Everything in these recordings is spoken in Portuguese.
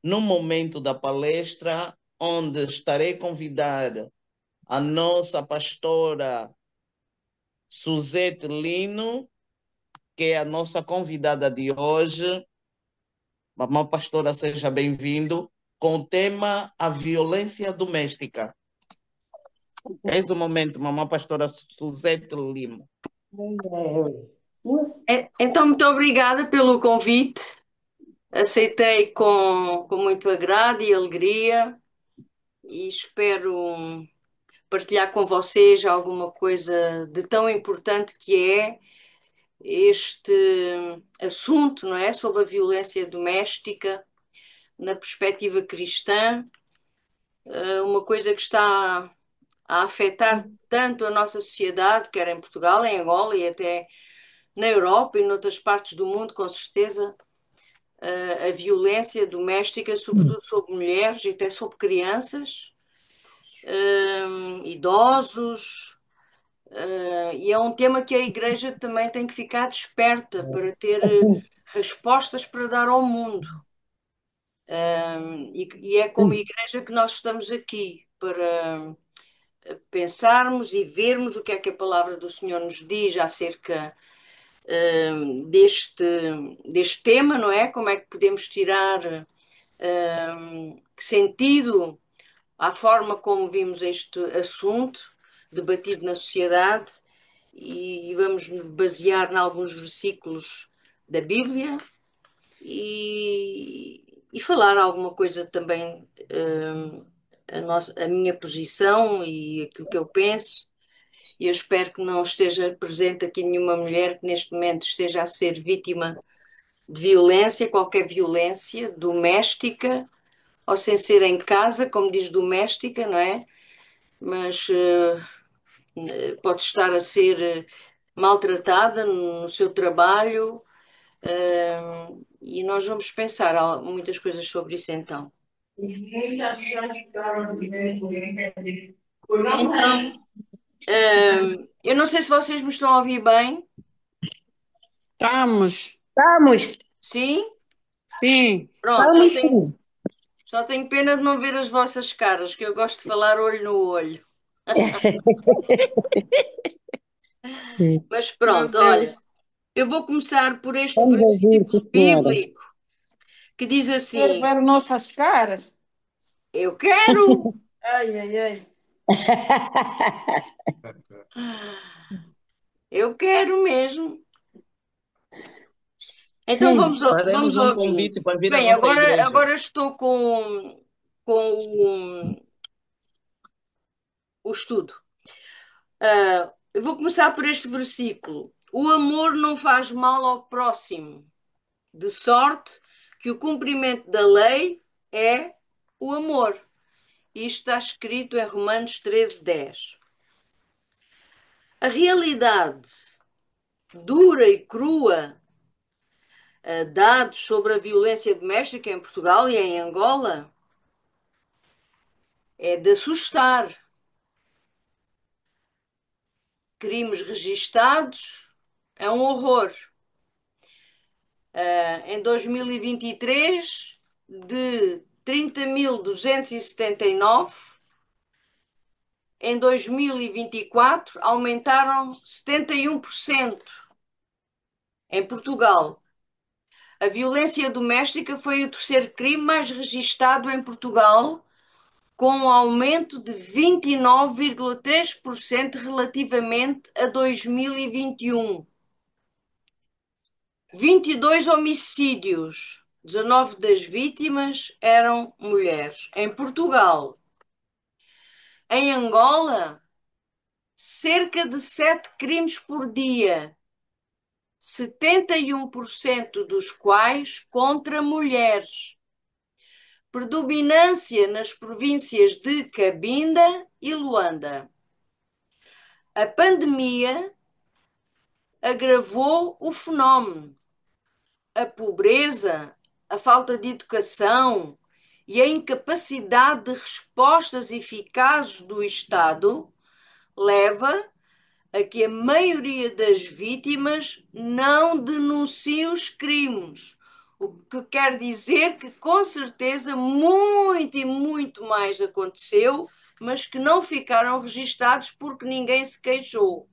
no momento da palestra, onde estarei a convidar a nossa pastora Suzete Lino, que é a nossa convidada de hoje. Mamãe pastora, seja bem-vindo, com o tema a violência doméstica. Eis o momento, mamãe pastora Suzete Lima. Então, muito obrigada pelo convite. Aceitei com muito agrado e alegria e espero partilhar com vocês alguma coisa de tão importante que é este assunto, não é? Sobre a violência doméstica na perspectiva cristã, uma coisa que está a afetar tanto a nossa sociedade, quer em Portugal, em Angola e até na Europa e noutras partes do mundo, com certeza. A violência doméstica, sobretudo sobre mulheres e até sobre crianças, idosos, e é um tema que a Igreja também tem que ficar desperta para ter respostas para dar ao mundo. E é como Igreja que nós estamos aqui, para pensarmos e vermos o que é que a palavra do Senhor nos diz acerca deste, deste tema, não é? Como é que podemos tirar que sentido à forma como vimos este assunto debatido na sociedade e vamos nos basear em alguns versículos da Bíblia e falar alguma coisa também a minha posição e aquilo que eu penso. E eu espero que não esteja presente aqui nenhuma mulher que neste momento esteja a ser vítima de violência, qualquer violência doméstica ou sem ser em casa, como diz doméstica, não é? Mas pode estar a ser maltratada no seu trabalho, e nós vamos pensar muitas coisas sobre isso então. Então, eu não sei se vocês me estão a ouvir bem. Estamos, Vamos, Sim? sim. Pronto, vamos sim. só tenho pena de não ver as vossas caras, que eu gosto de falar olho no olho. Mas Meu pronto, olha, Deus. eu vou começar por este Vamos ouvir, sim, versículo senhora. bíblico que diz Quero assim: ver nossas caras. Eu quero, Ai, ai, ai. eu quero mesmo. Então vamos Faremos um ouvindo. convite para vir à Bem, nossa igreja. agora estou com o estudo. Eu vou começar por este versículo. O amor não faz mal ao próximo, de sorte que o cumprimento da lei é o amor. Isto está escrito em Romanos 13:10. A realidade dura e crua, dados sobre a violência doméstica em Portugal e em Angola, é de assustar. Crimes registados é um horror. Em 2023, de 30.279, em 2024 aumentaram 71%. Em Portugal, a violência doméstica foi o terceiro crime mais registado em Portugal, com um aumento de 29,3% relativamente a 2021. 22 homicídios, 19 das vítimas eram mulheres. Em Portugal, em Angola, cerca de 7 crimes por dia, 71% dos quais contra mulheres. Predominância nas províncias de Cabinda e Luanda. A pandemia agravou o fenómeno. A pobreza, a falta de educação e a incapacidade de respostas eficazes do Estado leva a que a maioria das vítimas não denuncie os crimes, O que quer dizer que, com certeza, muito e muito mais aconteceu, mas que não ficaram registados porque ninguém se queixou.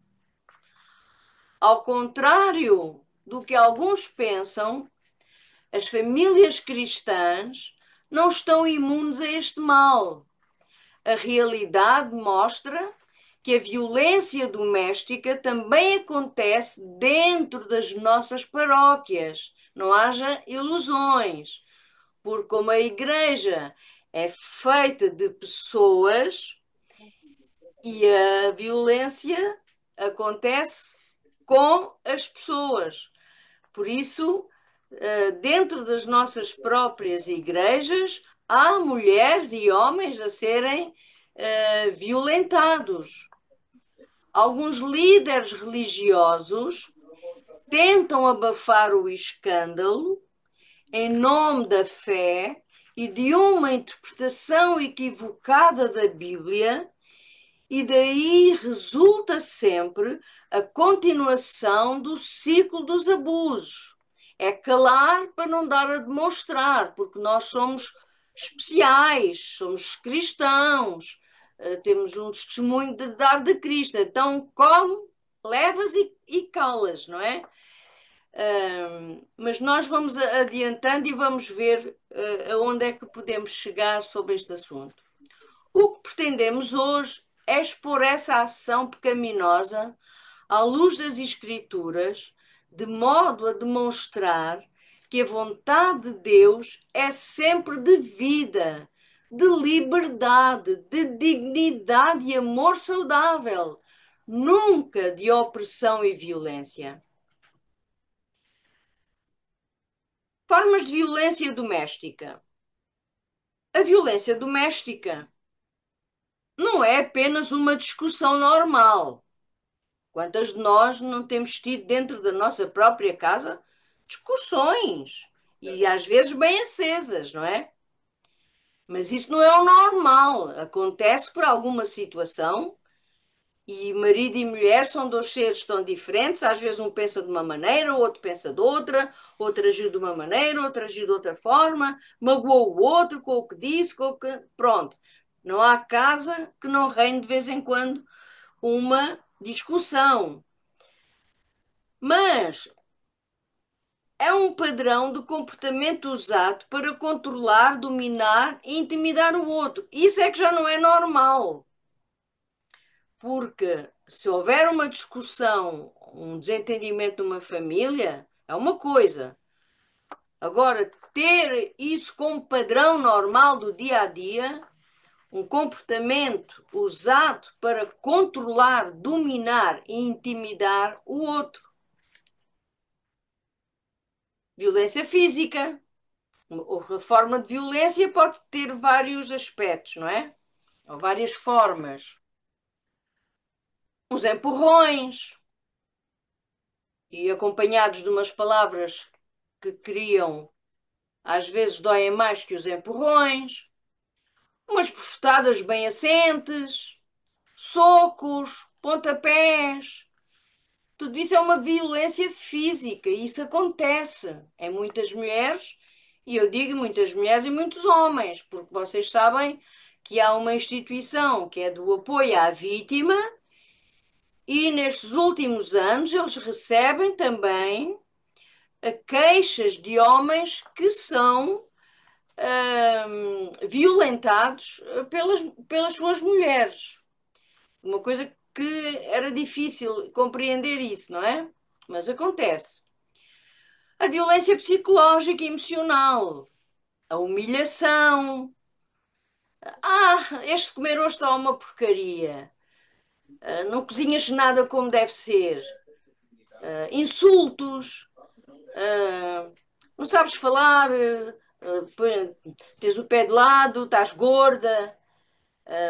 Ao contrário do que alguns pensam, as famílias cristãs não estão imunes a este mal. A realidade mostra que a violência doméstica também acontece dentro das nossas paróquias. Não haja ilusões, porque como a igreja é feita de pessoas e a violência acontece com as pessoas. Por isso, dentro das nossas próprias igrejas, há mulheres e homens a serem violentados. Alguns líderes religiosos tentam abafar o escândalo em nome da fé e de uma interpretação equivocada da Bíblia, e daí resulta sempre a continuação do ciclo dos abusos. É calar para não dar a demonstrar, porque nós somos especiais, somos cristãos, temos um testemunho de dar de Cristo. Então, come, levas e calas, não é? Mas nós vamos adiantando e vamos ver aonde é que podemos chegar sobre este assunto. O que pretendemos hoje é expor essa ação pecaminosa à luz das Escrituras, de modo a demonstrar que a vontade de Deus é sempre de vida, de liberdade, de dignidade e amor saudável, nunca de opressão e violência. Formas de violência doméstica. A violência doméstica não é apenas uma discussão normal. Quantas de nós não temos tido dentro da nossa própria casa discussões e às vezes bem acesas, não é? Mas isso não é o normal. Acontece por alguma situação e marido e mulher são dois seres tão diferentes. Às vezes um pensa de uma maneira, o outro pensa de outra, outro agiu de uma maneira, outro agiu de outra forma, magoou o outro com o que disse, com o que... Pronto. Não há casa que não reine de vez em quando uma discussão. Mas é um padrão de comportamento usado para controlar, dominar e intimidar o outro. Isso é que já não é normal. Porque se houver uma discussão, um desentendimento numa família, é uma coisa. Agora, ter isso como padrão normal do dia a dia, um comportamento usado para controlar, dominar e intimidar o outro. Violência física. A forma de violência pode ter vários aspectos, não é? Ou várias formas. Uns empurrões, e acompanhados de umas palavras que criam, às vezes doem mais que os empurrões, umas bofetadas bem assentes, socos, pontapés. Tudo isso é uma violência física e isso acontece em muitas mulheres, e eu digo muitas mulheres e muitos homens, porque vocês sabem que há uma instituição que é do apoio à vítima e nestes últimos anos eles recebem também queixas de homens que são violentados pelas suas mulheres. Uma coisa que era difícil compreender isso, não é? Mas acontece. A violência psicológica e emocional, a humilhação. Este comer hoje está uma porcaria. Não cozinhas nada como deve ser. Insultos. Não sabes falar. Tens o pé de lado, estás gorda.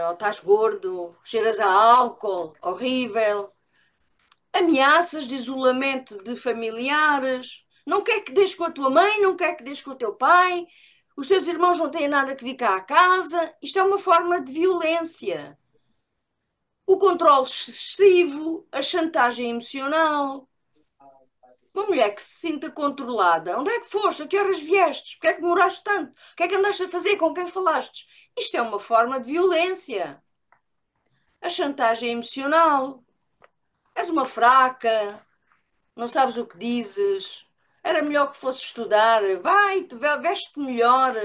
Ou estás gordo, cheiras a álcool, horrível. Ameaças de isolamento de familiares, não quer que deixes com a tua mãe, não quer que deixes com o teu pai, os teus irmãos não têm nada que vir cá à casa. Isto é uma forma de violência. O controle excessivo, a chantagem emocional. Uma mulher que se sinta controlada. Onde é que foste? A que horas viestes? Porquê é que demoraste tanto? O que é que andaste a fazer? Com quem falaste? Isto é uma forma de violência. A chantagem emocional. És uma fraca, não sabes o que dizes. Era melhor que fosse estudar. Vai, veste melhor.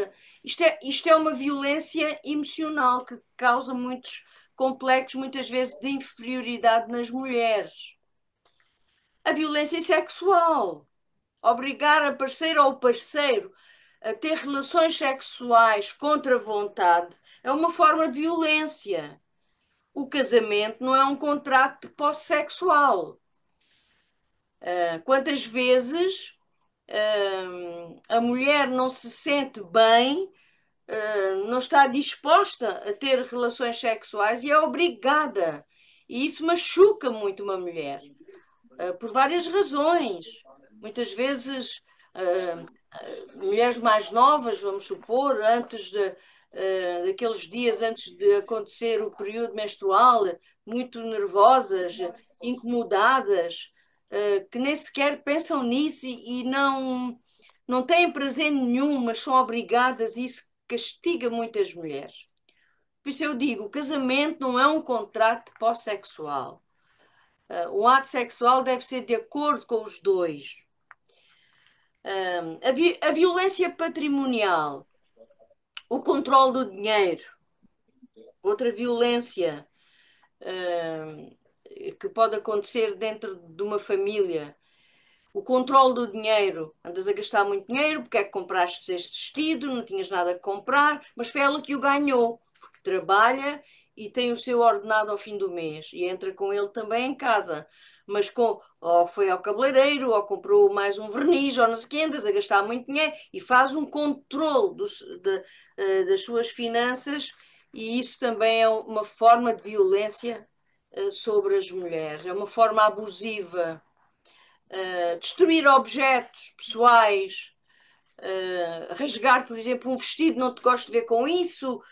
Isto é uma violência emocional que causa muitos complexos, muitas vezes, de inferioridade nas mulheres. A violência sexual. Obrigar a parceira ou parceiro a ter relações sexuais contra a vontade é uma forma de violência. O casamento não é um contrato de posse sexual. Quantas vezes a mulher não se sente bem, não está disposta a ter relações sexuais e é obrigada. E isso machuca muito uma mulher, por várias razões. Muitas vezes, mulheres mais novas, vamos supor, daqueles dias antes de acontecer o período menstrual, muito nervosas, incomodadas, que nem sequer pensam nisso e não têm prazer nenhum, mas são obrigadas, e isso castiga muitas mulheres. Por isso eu digo, o casamento não é um contrato de posse sexual. O ato sexual deve ser de acordo com os dois. A violência patrimonial, o controle do dinheiro, outra violência que pode acontecer dentro de uma família. O controle do dinheiro. Andas a gastar muito dinheiro, porque é que compraste este vestido, não tinhas nada a comprar, mas foi ela que o ganhou, porque trabalha e tem o seu ordenado ao fim do mês e entra com ele também em casa. Mas ou foi ao cabeleireiro, ou comprou mais um verniz, ou não sei o quê, andas a gastar muito dinheiro e faz um controle das suas finanças, e isso também é uma forma de violência sobre as mulheres, é uma forma abusiva. Destruir objetos pessoais, rasgar, por exemplo, um vestido, não te gosto de ver com isso,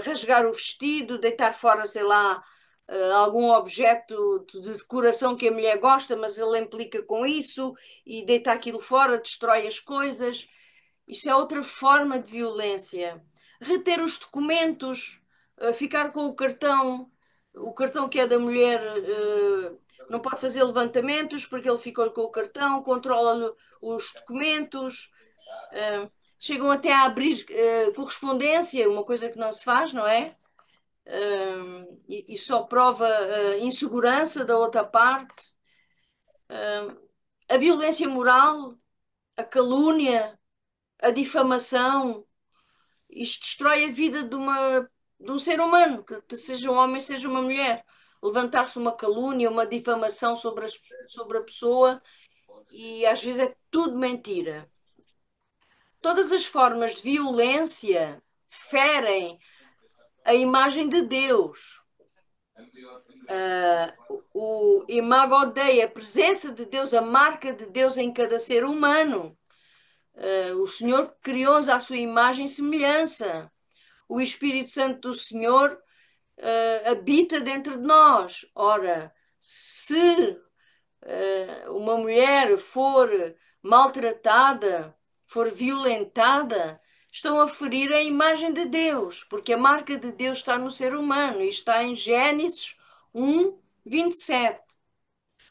rasgar o vestido, deitar fora, sei lá, algum objeto de decoração que a mulher gosta, mas ele implica com isso, e deita aquilo fora, destrói as coisas. Isso é outra forma de violência. Reter os documentos, ficar com o cartão que é da mulher, não pode fazer levantamentos porque ele ficou com o cartão, controla os documentos, chegam até a abrir correspondência, uma coisa que não se faz, não é? E só prova insegurança da outra parte. A violência moral, a calúnia, a difamação, isto destrói a vida de um ser humano, que seja um homem, seja uma mulher. Levantar-se uma calúnia, uma difamação sobre a pessoa, e às vezes é tudo mentira. Todas as formas de violência ferem a imagem de Deus. O imago Dei, a presença de Deus, a marca de Deus em cada ser humano. O Senhor criou-nos à sua imagem e semelhança. O Espírito Santo do Senhor habita dentro de nós. Ora, se uma mulher for maltratada, for violentada, estão a ferir a imagem de Deus, porque a marca de Deus está no ser humano e está em Gênesis 1:27.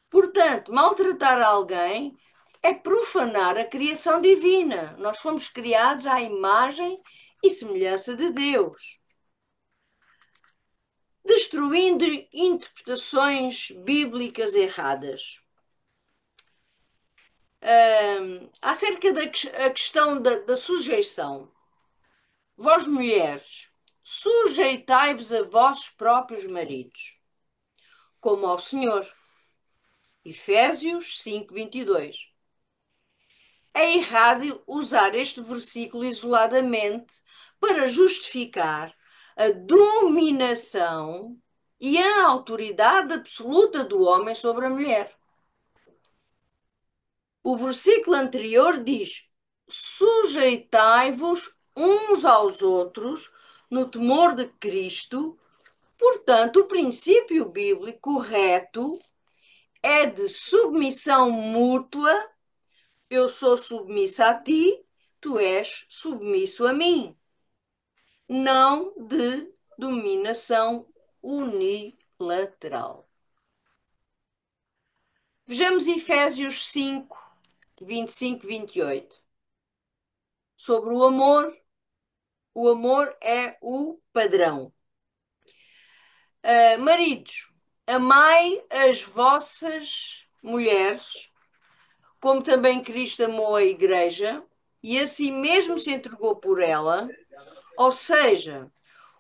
Portanto, maltratar alguém é profanar a criação divina. Nós fomos criados à imagem e semelhança de Deus. Destruindo interpretações bíblicas erradas. Acerca da questão da sujeição. Vós, mulheres, sujeitai-vos a vossos próprios maridos, como ao Senhor. Efésios 5:22. É errado usar este versículo isoladamente para justificar a dominação e a autoridade absoluta do homem sobre a mulher. O versículo anterior diz: sujeitai-vos uns aos outros no temor de Cristo. Portanto, o princípio bíblico correto é de submissão mútua eu sou submissa a ti, tu és submisso a mim. Não de dominação unilateral. Vejamos Efésios 5, 25, 28. Sobre o amor é o padrão. Maridos, amai as vossas mulheres, como também Cristo amou a igreja e a si mesmo se entregou por ela. Ou seja,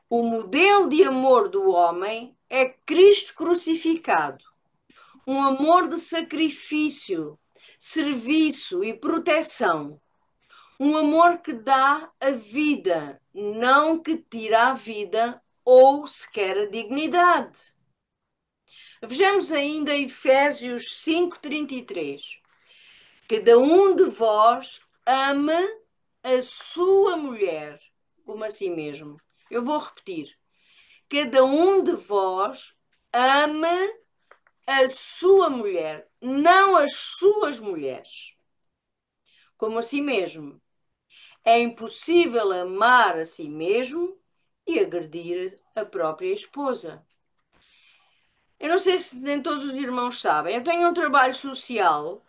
o modelo de amor do homem é Cristo crucificado. Um amor de sacrifício, serviço e proteção. Um amor que dá a vida, não que tira a vida ou sequer a dignidade. Vejamos ainda Efésios 5:33. Cada um de vós ame a sua mulher como a si mesmo. Eu vou repetir. Cada um de vós ame a sua mulher, não as suas mulheres, como a si mesmo. É impossível amar a si mesmo e agredir a própria esposa. Eu não sei se nem todos os irmãos sabem, eu tenho um trabalho social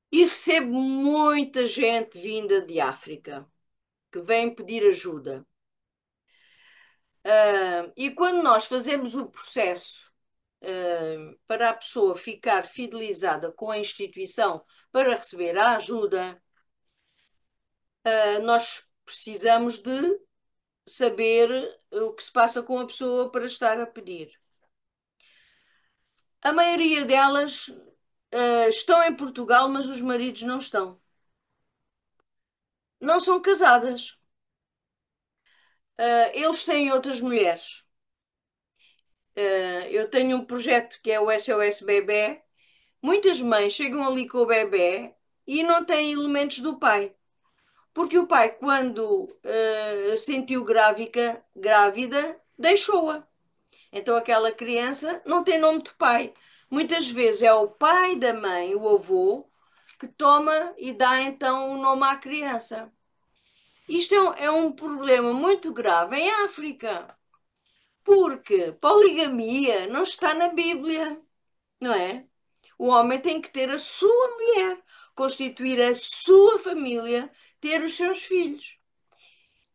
e recebo muita gente vinda de África que vem pedir ajuda. E quando nós fazemos o processo para a pessoa ficar fidelizada com a instituição para receber a ajuda, nós precisamos de saber o que se passa com a pessoa para estar a pedir. A maioria delas estão em Portugal, mas os maridos não estão. Não são casadas. Eles têm outras mulheres. Eu tenho um projeto que é o SOS Bebé. Muitas mães chegam ali com o bebé e não têm elementos do pai. Porque o pai, quando sentiu grávida, deixou-a. Então aquela criança não tem nome de pai. Muitas vezes é o pai da mãe, o avô, que toma e dá então o nome à criança. Isto é um problema muito grave em África, porque poligamia não está na Bíblia, não é? O homem tem que ter a sua mulher, constituir a sua família, ter os seus filhos.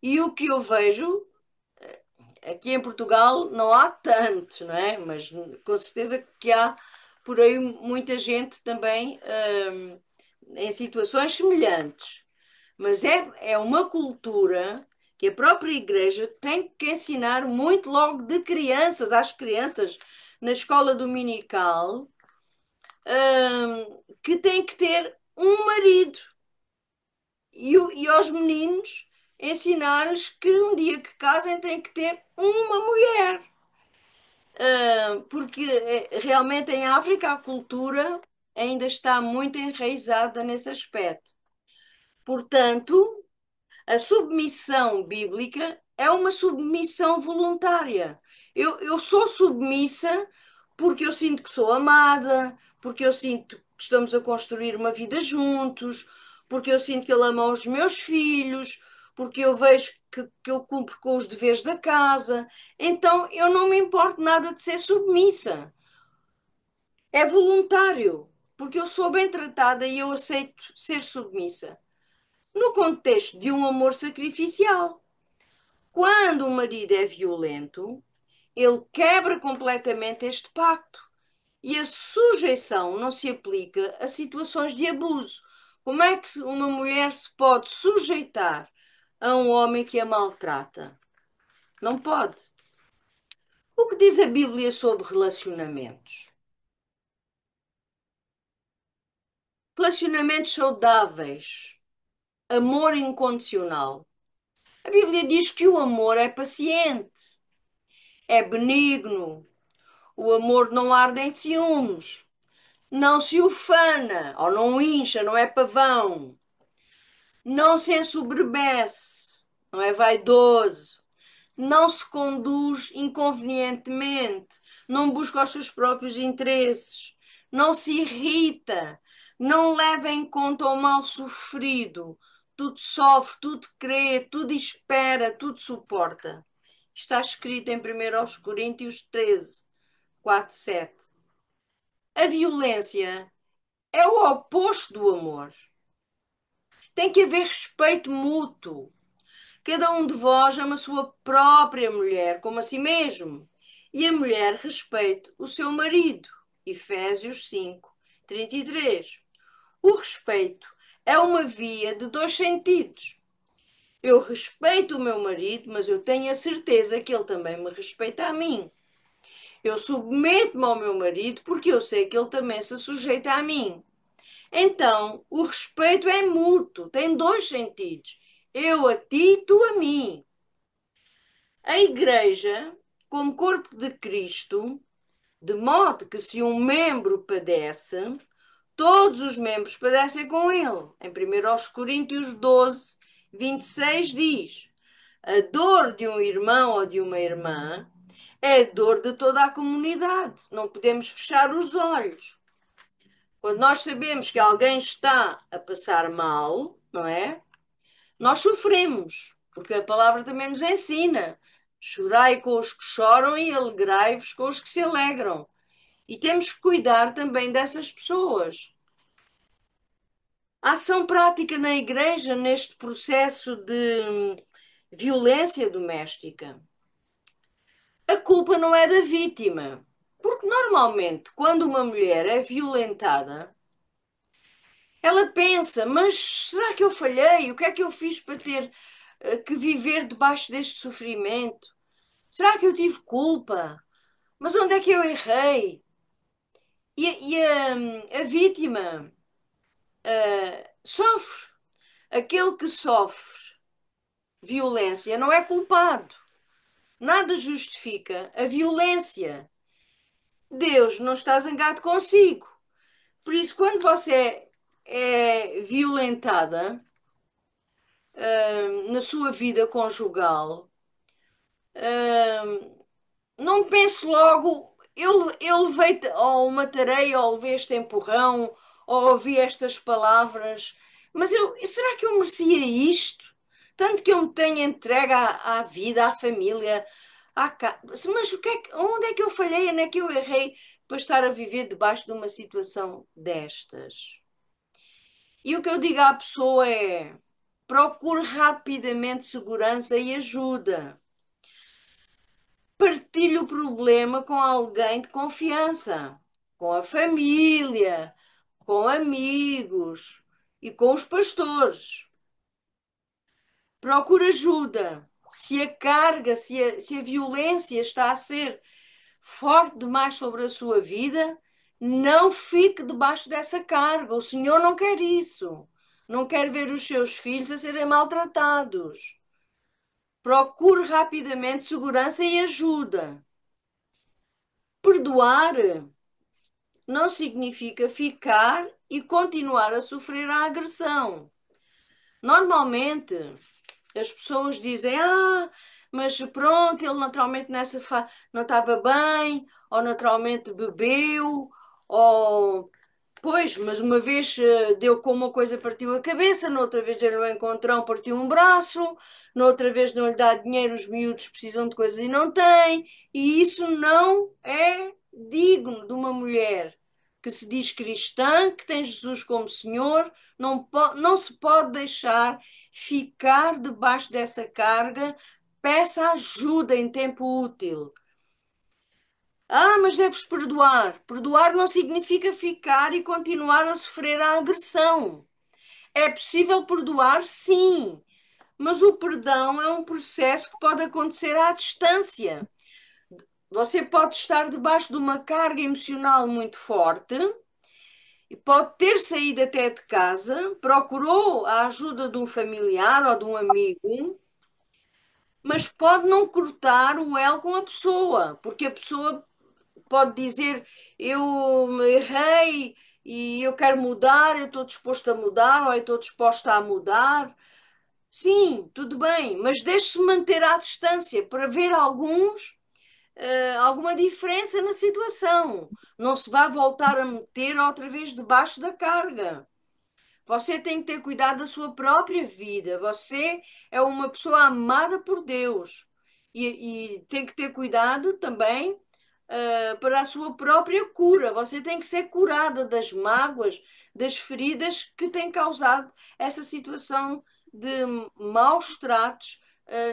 E o que eu vejo, aqui em Portugal não há tanto, não é? Mas com certeza que há por aí muita gente também em situações semelhantes. Mas é uma cultura que a própria igreja tem que ensinar muito logo de crianças, às crianças, na escola dominical, que tem que ter um marido. E aos meninos ensinar-lhes que um dia que casem têm que ter uma mulher. Porque realmente em África a cultura ainda está muito enraizada nesse aspecto. Portanto, a submissão bíblica é uma submissão voluntária. Eu sou submissa porque eu sinto que sou amada, porque eu sinto que estamos a construir uma vida juntos, porque eu sinto que ele ama os meus filhos, porque eu vejo que eu cumpro com os deveres da casa. Então eu não me importo nada de ser submissa. É voluntário, porque eu sou bem tratada e eu aceito ser submissa no contexto de um amor sacrificial. Quando o marido é violento, ele quebra completamente este pacto e a sujeição não se aplica a situações de abuso. Como é que uma mulher se pode sujeitar a um homem que a maltrata? Não pode. O que diz a Bíblia sobre relacionamentos? Relacionamentos saudáveis, amor incondicional. A Bíblia diz que o amor é paciente, é benigno, o amor não arde em ciúmes, não se ufana ou não incha, não é pavão, não se ensoberbece, não é vaidoso, não se conduz inconvenientemente, não busca os seus próprios interesses, não se irrita, Não leva em conta o mal sofrido. Tudo sofre, tudo crê, tudo espera, tudo suporta. Está escrito em 1 Coríntios 13, 4, 7. A violência é o oposto do amor. Tem que haver respeito mútuo. Cada um de vós ama a sua própria mulher como a si mesmo, e a mulher respeite o seu marido. Efésios 5, 33. O respeito é uma via de dois sentidos. Eu respeito o meu marido, mas eu tenho a certeza que ele também me respeita a mim. Eu submeto-me ao meu marido porque eu sei que ele também se sujeita a mim. Então, o respeito é mútuo, tem dois sentidos. Eu a ti, tu a mim. A Igreja, como corpo de Cristo, de modo que se um membro padece, todos os membros padecem com ele. Em 1 Coríntios 12, 26 diz: a dor de um irmão ou de uma irmã é a dor de toda a comunidade. Não podemos fechar os olhos. Quando nós sabemos que alguém está a passar mal, não é? Nós sofremos, porque a palavra também nos ensina. Chorai com os que choram e alegrai-vos com os que se alegram. E temos que cuidar também dessas pessoas. A ação prática na igreja neste processo de violência doméstica. A culpa não é da vítima, porque normalmente quando uma mulher é violentada, ela pensa, mas será que eu falhei? O que é que eu fiz para ter que viver debaixo deste sofrimento? Será que eu tive culpa? Mas onde é que eu errei? A vítima sofre. Aquele que sofre violência não é culpado. Nada justifica a violência. Deus não está zangado consigo. Por isso, quando você é violentada na sua vida conjugal, não pense logo, eu levei ou uma tareia, ou levei este empurrão, ou ouvi estas palavras, mas será que eu merecia isto? Tanto que eu me tenho entregue à vida, à família, mas onde é que eu falhei, onde é que eu errei para estar a viver debaixo de uma situação destas? E o que eu digo à pessoa é: procure rapidamente segurança e ajuda. Partilhe o problema com alguém de confiança, com a família, com amigos e com os pastores. Procure ajuda. Se a carga, se a violência está a ser forte demais sobre a sua vida, não fique debaixo dessa carga. O Senhor não quer isso. Não quer ver os seus filhos a serem maltratados. Procure rapidamente segurança e ajuda. Perdoar não significa ficar e continuar a sofrer a agressão. Normalmente, as pessoas dizem: mas pronto, ele naturalmente não estava bem, ou naturalmente bebeu, ou pois, mas uma vez deu com uma coisa, partiu a cabeça, noutra vez deu um encontrão, partiu um braço, noutra vez não lhe dá dinheiro, os miúdos precisam de coisas e não têm, e isso não é digno de uma mulher que se diz cristã, que tem Jesus como Senhor. Não se pode deixar ficar debaixo dessa carga. Peça ajuda em tempo útil. Mas deves perdoar. Perdoar não significa ficar e continuar a sofrer a agressão. É possível perdoar, sim, mas o perdão é um processo que pode acontecer à distância. Você pode estar debaixo de uma carga emocional muito forte e pode ter saído até de casa, procurou a ajuda de um familiar ou de um amigo, mas pode não cortar o elo com a pessoa, porque a pessoa pode dizer: eu errei e eu quero mudar, eu estou disposto a mudar, ou eu estou disposta a mudar. Sim, tudo bem, mas deixe-se manter à distância para ver alguns alguma diferença na situação. Não se vai voltar a meter outra vez debaixo da carga. Você tem que ter cuidado da sua própria vida. Você é uma pessoa amada por Deus e tem que ter cuidado também, para a sua própria cura. Você tem que ser curada das mágoas, das feridas que têm causado essa situação de maus tratos,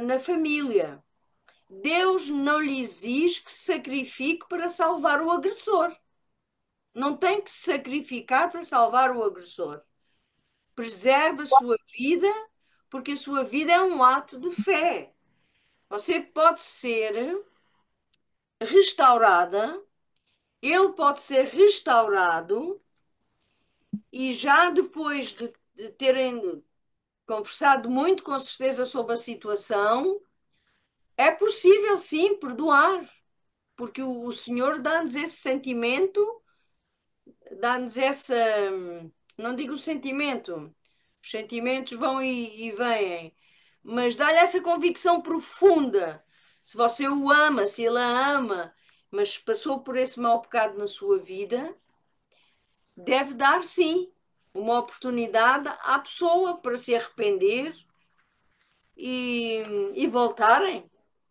na família. Deus não lhe exige que se sacrifique para salvar o agressor. Não tem que se sacrificar para salvar o agressor. Preserve a sua vida, porque a sua vida é um ato de fé. Você pode ser restaurada, ele pode ser restaurado, e já depois de terem conversado muito com certeza sobre a situação, é possível sim perdoar, porque o Senhor dá-nos esse sentimento, dá-nos essa. Não digo o sentimento, os sentimentos vão e vêm, mas dá-lhe essa convicção profunda. Se você o ama, se ele a ama, mas passou por esse mau pecado na sua vida, deve dar sim uma oportunidade à pessoa para se arrepender e, e voltarem.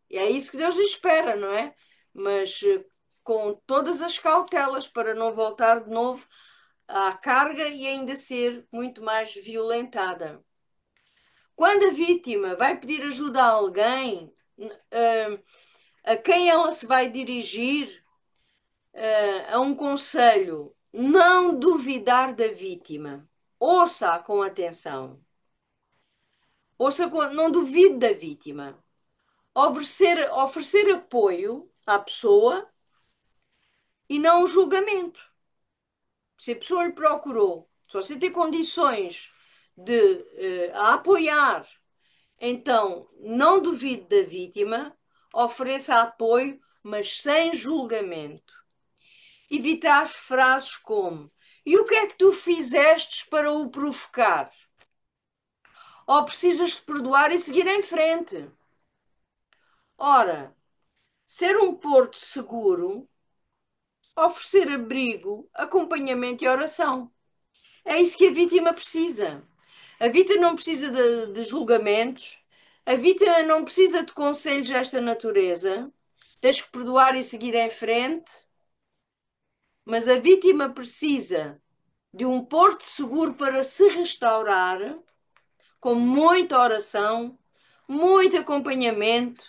E é isso que Deus espera, não é? Mas com todas as cautelas para não voltar de novo à carga e ainda ser muito mais violentada. Quando a vítima vai pedir ajuda a alguém, a quem ela se vai dirigir, a um conselho, não duvidar da vítima. Ouça com atenção. Não duvide da vítima. Oferecer apoio à pessoa e não o julgamento. Se a pessoa lhe procurou, se você tem condições de a apoiar, então não duvide da vítima, ofereça apoio, mas sem julgamento. Evitar frases como: e o que é que tu fizestes para o provocar? Ou precisas de perdoar e seguir em frente? Ora, ser um porto seguro, oferecer abrigo, acompanhamento e oração. É isso que a vítima precisa. A vítima não precisa de julgamentos, a vítima não precisa de conselhos desta natureza. Tens que perdoar e seguir em frente, mas a vítima precisa de um porto seguro para se restaurar, com muita oração, muito acompanhamento,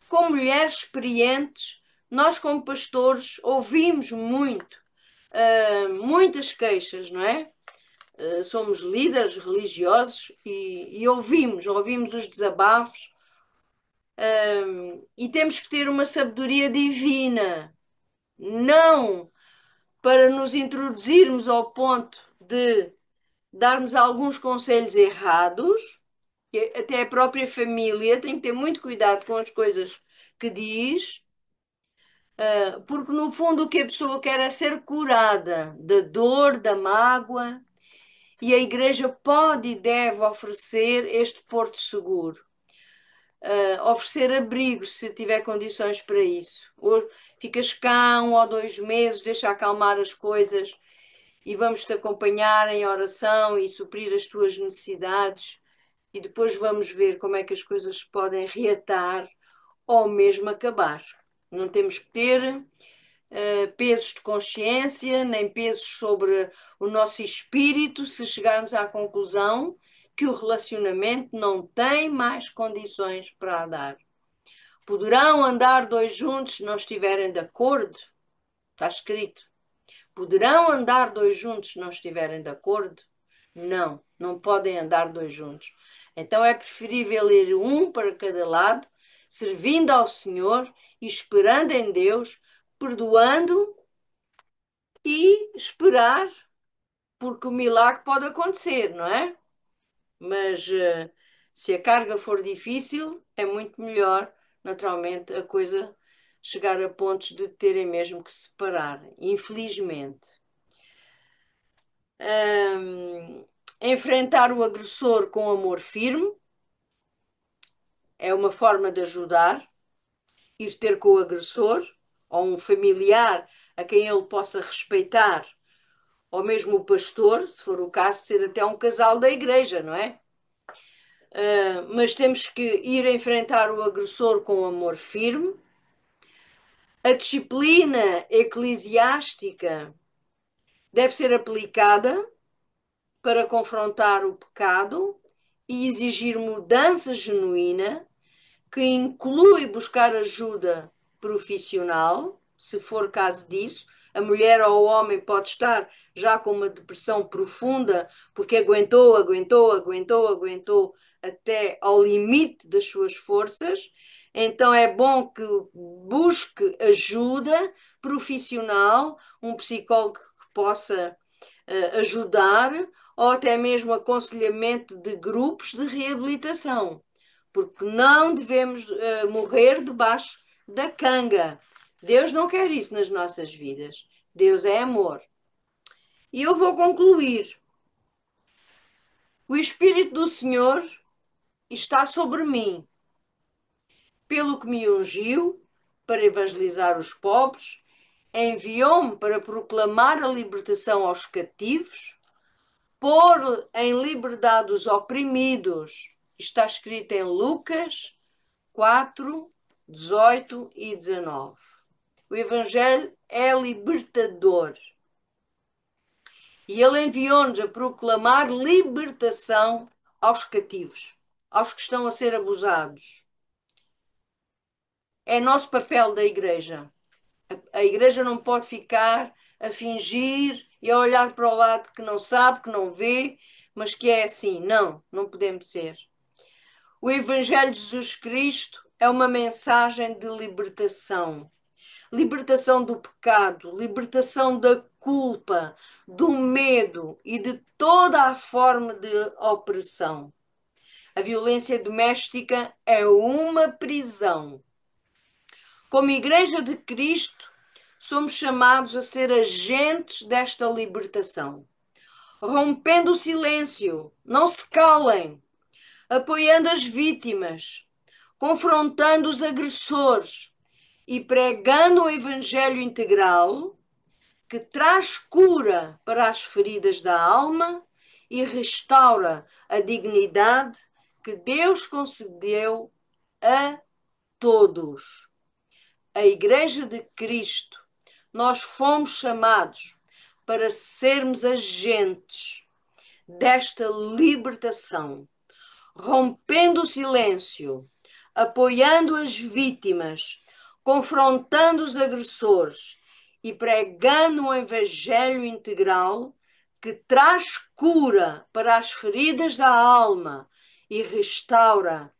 com mulheres experientes. Nós, como pastores, ouvimos muito, muitas queixas, não é? Somos líderes religiosos e ouvimos os desabafos, e temos que ter uma sabedoria divina, não para nos introduzirmos ao ponto de darmos alguns conselhos errados, que até a própria família tem que ter muito cuidado com as coisas que diz, porque no fundo o que a pessoa quer é ser curada da dor, da mágoa, e a igreja pode e deve oferecer este porto seguro. Oferecer abrigo se tiver condições para isso. Ou ficas cá 1 ou 2 meses, deixa acalmar as coisas e vamos te acompanhar em oração e suprir as tuas necessidades, e depois vamos ver como é que as coisas podem reatar ou mesmo acabar. Não temos que ter pesos de consciência, nem pesos sobre o nosso espírito, se chegarmos à conclusão que o relacionamento não tem mais condições para andar. Poderão andar dois juntos se não estiverem de acordo? Está escrito. Poderão andar dois juntos se não estiverem de acordo? Não, não podem andar dois juntos. Então é preferível ir um para cada lado, servindo ao Senhor e esperando em Deus, perdoando e esperar, porque o milagre pode acontecer, não é? Mas se a carga for difícil, é muito melhor, naturalmente, a coisa chegar a pontos de terem mesmo que se separar, infelizmente. Enfrentar o agressor com amor firme é uma forma de ajudar. ir ter com o agressor, ou um familiar a quem ele possa respeitar, ou mesmo o pastor, se for o caso, de ser até um casal da igreja, não é? Mas temos que ir enfrentar o agressor com amor firme. A disciplina eclesiástica deve ser aplicada para confrontar o pecado e exigir mudança genuína, que inclui buscar ajuda profissional, se for caso disso. A mulher ou o homem pode estar já com uma depressão profunda porque aguentou até ao limite das suas forças. Então é bom que busque ajuda profissional, um psicólogo que possa ajudar, ou até mesmo aconselhamento de grupos de reabilitação, porque não devemos morrer debaixo da canga. Deus não quer isso nas nossas vidas. Deus é amor. E eu vou concluir. O Espírito do Senhor está sobre mim, pelo que me ungiu para evangelizar os pobres, enviou-me para proclamar a libertação aos cativos, pôr em liberdade os oprimidos. Está escrito em Lucas 4, 18 e 19. O Evangelho é libertador. E ele enviou-nos a proclamar libertação aos cativos, aos que estão a ser abusados. É nosso papel da igreja. A igreja não pode ficar a fingir e a olhar para o lado que não sabe, que não vê, mas que é assim. Não, não podemos ser. O Evangelho de Jesus Cristo é uma mensagem de libertação. Libertação do pecado, libertação da culpa, do medo e de toda a forma de opressão. A violência doméstica é uma prisão. Como Igreja de Cristo, somos chamados a ser agentes desta libertação, rompendo o silêncio, não se calem, apoiando as vítimas, confrontando os agressores e pregando o Evangelho integral, que traz cura para as feridas da alma e restaura a dignidade que Deus concedeu a todos. A Igreja de Cristo, nós fomos chamados para sermos agentes desta libertação, rompendo o silêncio, apoiando as vítimas, confrontando os agressores e pregando um evangelho integral que traz cura para as feridas da alma e restaura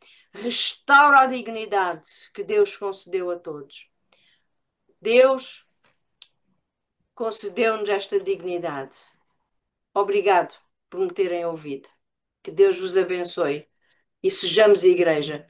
a dignidade que Deus concedeu a todos. Deus concedeu-nos esta dignidade. Obrigado por me terem ouvido. Que Deus vos abençoe e sejamos igreja.